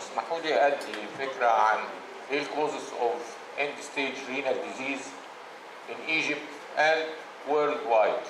تسمحوا لي أدي فكرة عن إيه الكوزز of end stage renal disease in Egypt and worldwide.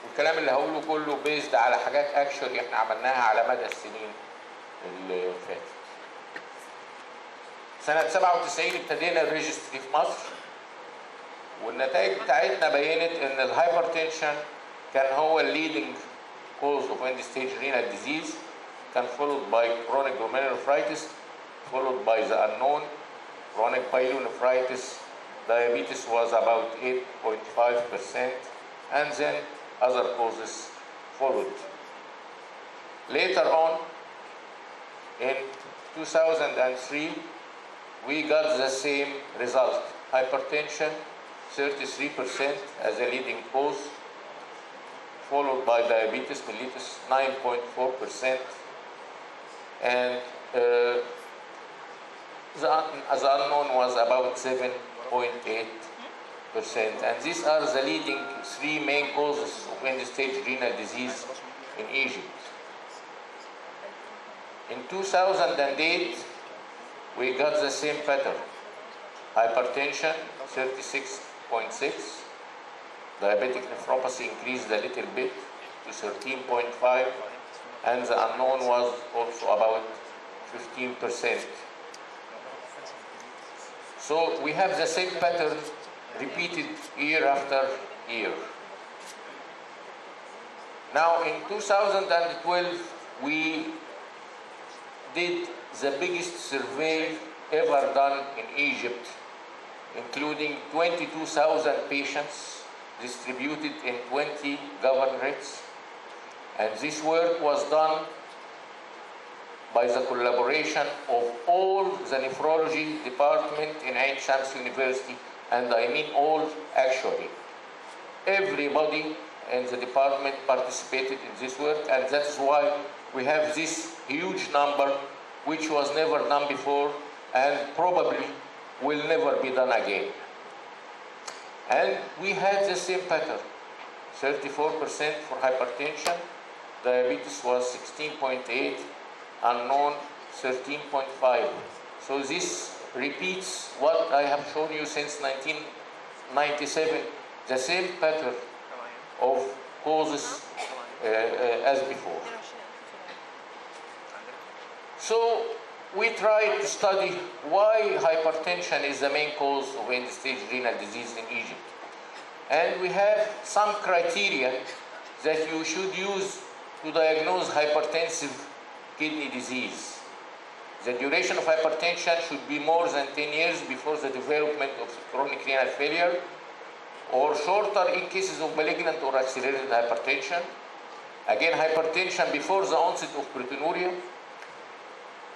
والكلام اللي هقوله كله based على حاجات actually احنا عملناها على مدى السنين اللي فاتت. سنة 97 ابتدينا الريجستري في مصر، والنتائج بتاعتنا بينت ان الهايبرتنشن كان هو الليدنج cause of end stage renal disease، كان followed by chronic glomerulonephritis, followed by the unknown chronic pyelonephritis. Diabetes was about 8.5%, and then other causes followed. Later on, in 2003, we got the same result. Hypertension, 33% as a leading cause, followed by diabetes mellitus, 9.4%, and the unknown was about 7.8%. And these are the leading three main causes of end-stage renal disease in Egypt. In 2008, we got the same pattern. Hypertension, 36.6. Diabetic nephropathy increased a little bit to 13.5. And the unknown was also about 15%. So we have the same pattern repeated year after year. Now in 2012, we did the biggest survey ever done in Egypt, including 22,000 patients distributed in 20 governorates. And this work was done by the collaboration of all the nephrology department in Ain Shams University, and I mean all actually. Everybody in the department participated in this work, and that's why we have this huge number which was never done before and probably will never be done again. And we had the same pattern, 34% for hypertension, diabetes was 16.8, unknown 13.5. So this repeats what I have shown you since 1997, the same pattern of causes as before. So we tried to study why hypertension is the main cause of end-stage renal disease in Egypt. And we have some criteria that you should use to diagnose hypertensive kidney disease. The duration of hypertension should be more than 10 years before the development of chronic renal failure, or shorter in cases of malignant or accelerated hypertension. Again, hypertension before the onset of proteinuria.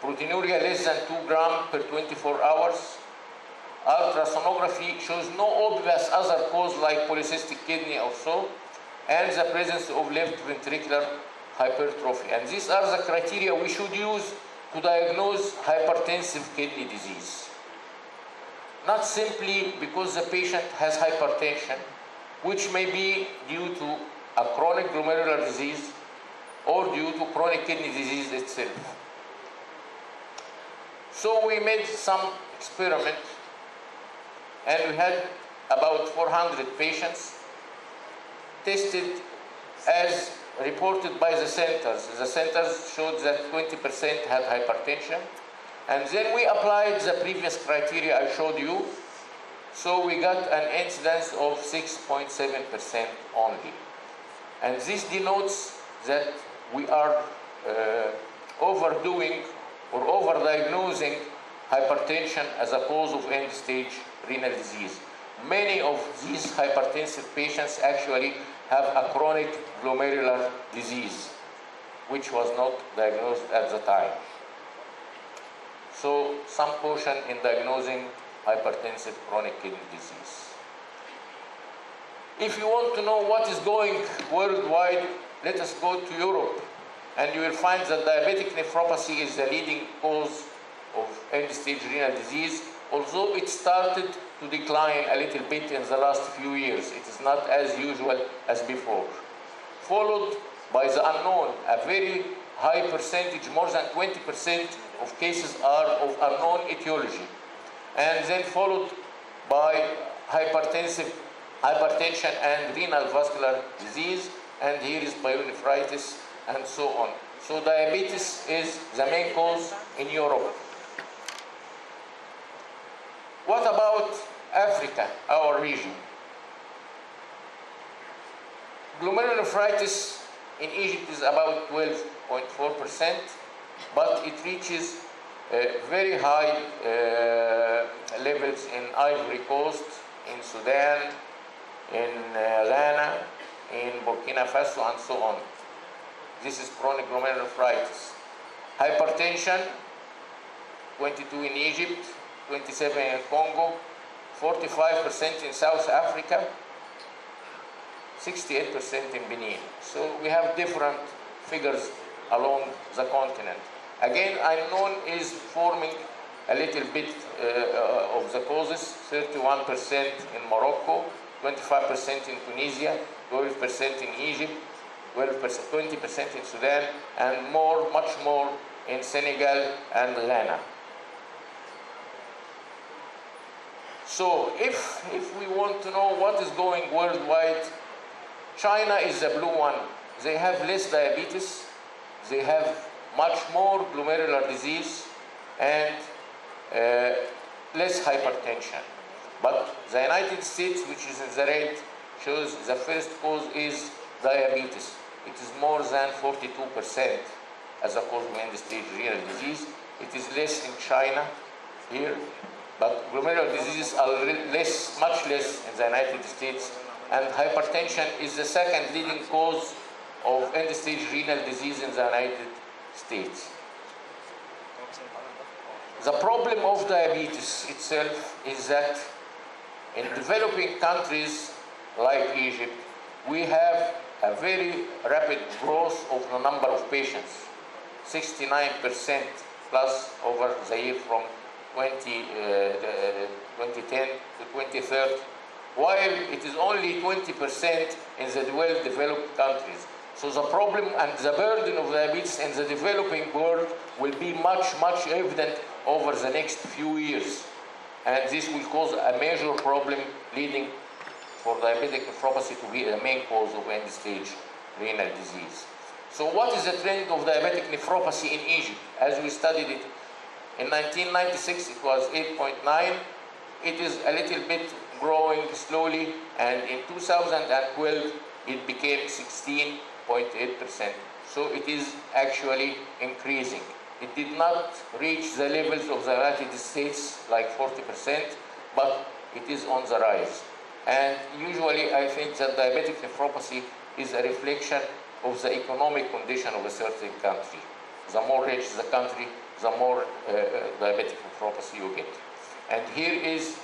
Proteinuria less than 2 grams per 24 hours. Ultrasonography shows no obvious other cause like polycystic kidney or so, and the presence of left ventricular hypertrophy. And these are the criteria we should use to diagnose hypertensive kidney disease. Not simply because the patient has hypertension, which may be due to a chronic glomerular disease or due to chronic kidney disease itself. So we made some experiment, and we had about 400 patients tested as reported by the centers. The centers showed that 20% had hypertension, and then we applied the previous criteria I showed you, so we got an incidence of 6.7% only. And this denotes that we are overdoing or overdiagnosing hypertension as a cause of end-stage renal disease. Many of these hypertensive patients actually have a chronic glomerular disease, which was not diagnosed at the time. So some caution in diagnosing hypertensive chronic kidney disease. If you want to know what is going worldwide, let us go to Europe, and you will find that diabetic nephropathy is the leading cause of end-stage renal disease, although it started to decline a little bit in the last few years. It is not as usual as before. Followed by the unknown, a very high percentage, more than 20% of cases are of unknown etiology. And then followed by hypertension and renal vascular disease, and here is pyelonephritis, and so on. So diabetes is the main cause in Europe. What about Africa, our region? Glomerulonephritis in Egypt is about 12.4%, but it reaches very high levels in Ivory Coast, in Sudan, in Ghana, in Burkina Faso, and so on. This is chronic glomerulonephritis. Hypertension, 22 in Egypt, 27 in Congo, 45% in South Africa, 68% in Benin. So we have different figures along the continent. Again, unknown is forming a little bit of the causes, 31% in Morocco, 25% in Tunisia, 12% in Egypt, 20% in Sudan, and much more in Senegal and Ghana. So if we want to know what is going worldwide, China is the blue one. They have less diabetes, they have much more glomerular disease, and less hypertension. But the United States, which is in the red, shows the first cause is diabetes. It is more than 42% as a cause of end-stage renal disease. It is less in China here, but glomerular diseases are much less in the United States, and hypertension is the second leading cause of end-stage renal disease in the United States. The problem of diabetes itself is that in developing countries like Egypt, we have a very rapid growth of the number of patients, 69% plus over the year from 2010 to 2030, while it is only 20% in the well-developed countries. So the problem and the burden of diabetes in the developing world will be much, much evident over the next few years. And this will cause a major problem leading for diabetic nephropathy to be the main cause of end-stage renal disease. So what is the trend of diabetic nephropathy in Egypt? As we studied it, in 1996 it was 8.9. It is a little bit growing slowly, and in 2012 it became 16.8%. So it is actually increasing. It did not reach the levels of the United States, like 40%, but it is on the rise. And usually I think that diabetic nephropathy is a reflection of the economic condition of a certain country. The more rich the country, the more diabetic nephropathy you get. And here is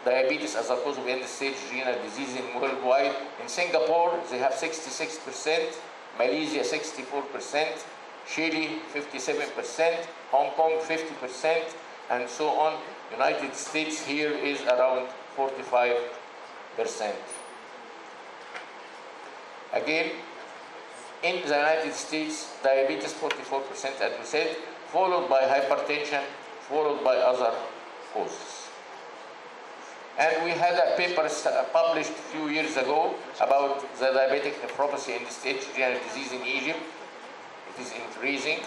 diabetes as a cause of end-stage renal disease in worldwide. In Singapore, they have 66%, Malaysia 64%, Chile 57%, Hong Kong 50%, and so on. United States here is around 45%. Again, in the United States, diabetes 44%, as we said, followed by hypertension, followed by other causes. And we had a paper published a few years ago about the diabetic nephropathy and end-stage renal disease in Egypt. It is increasing.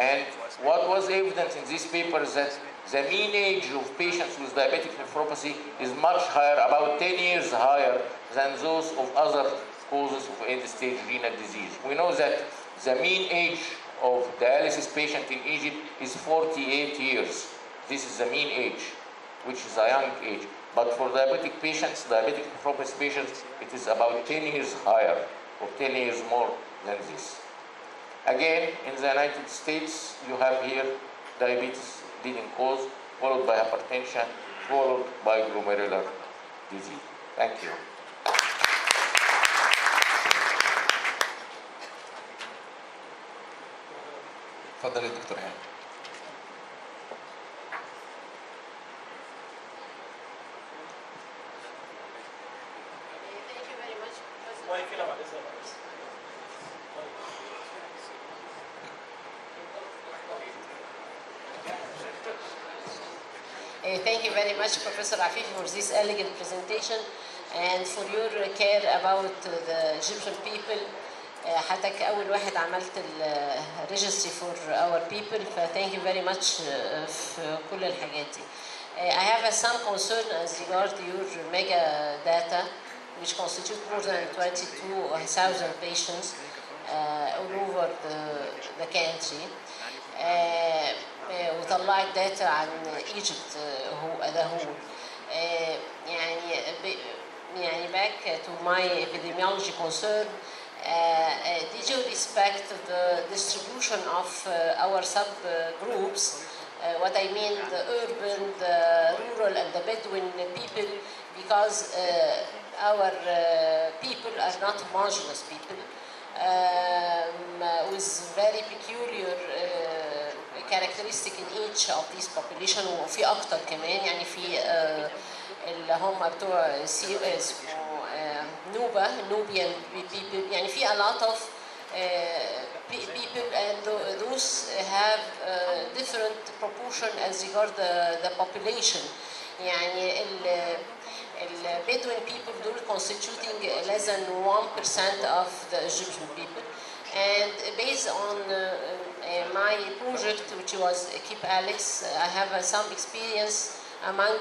And what was evident in this paper is that the mean age of patients with diabetic nephropathy is much higher, about 10 years higher than those of other causes of end-stage renal disease. We know that the mean age of dialysis patient in Egypt is 48 years. This is the mean age, which is a young age. But for diabetic patients, diabetic nephropathy patients, it is about 10 years higher, or 10 years more than this. Again, in the United States, you have here diabetes leading cause, followed by hypertension, followed by glomerular disease. Thank you. تفضل يا دكتور هاني. Thank you very much. Thank you very much, Professor Afifi, for this elegant presentation and for your care about the Egyptian people. حضرتك أول واحد عملت الريجستري for our people, thank you very much في كل الحاجات دي. I have some concern as regard your mega data, which constitute more than 22,000 patients all over the country. وطلعت داتا عن ايجيبت هو ده هو يعني back to my epidemiology concern, did you respect the distribution of our subgroups? What I mean, the urban, the rural, and the Bedouin people, because our people are not homogeneous people. With very peculiar characteristic in each of these population, وفي أكتر كمان يعني في اللي هم بتوع نوبة Nubian people يعني في a lot of people and those have different proportion as regard the population. يعني Bedouin people do constituting less than 1% of the Egyptian people, and based on my project, which was Keep Alex, I have some experience among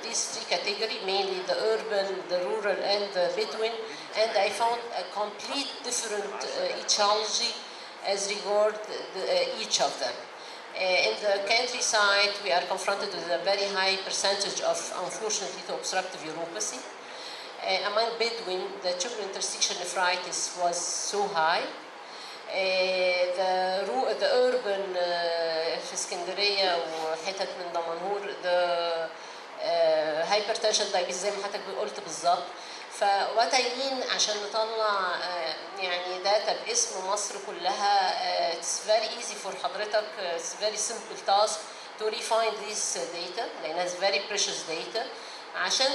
these three categories, mainly the urban, the rural, and the Bedouin, and I found a complete different etiology as regard each of them. In the countryside, we are confronted with a very high percentage of, unfortunately, obstructive uropathy. Among Bedouin, the tubular interstitial nephritis was so high. The urban في اسكندرية وحتت من دمنهور the hypertension diabetes زي ما حضرتك قلت بالظبط. فوات I mean عشان نطلع يعني داتا باسم مصر كلها it's very easy for حضرتك, it's very simple task to refine this data لأنها it's very precious data عشان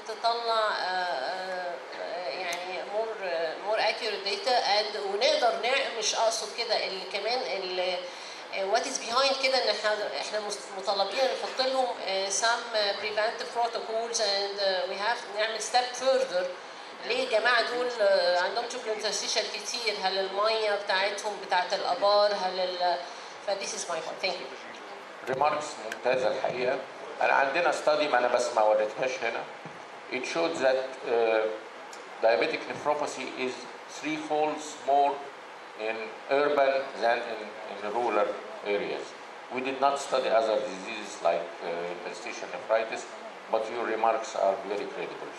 تطلع يعني more accurate data and ونقدر مش أقصد كده اللي كمان اللي what is behind كده ان احنا مطالبين نحط لهم some preventive protocols and we have نعمل step further. ليه الجماعه دول عندهم tubular interstitial كتير؟ هل الميه بتاعتهم بتاعت الابار this is my point. Thank you. remarks ممتازه الحقيقه. انا عندنا study ما انا بس ما وريتهاش هنا. It showed that diabetic nephropathy is 3-fold more in urban than in rural areas. We did not study other diseases like interstitial nephritis, but your remarks are very credible.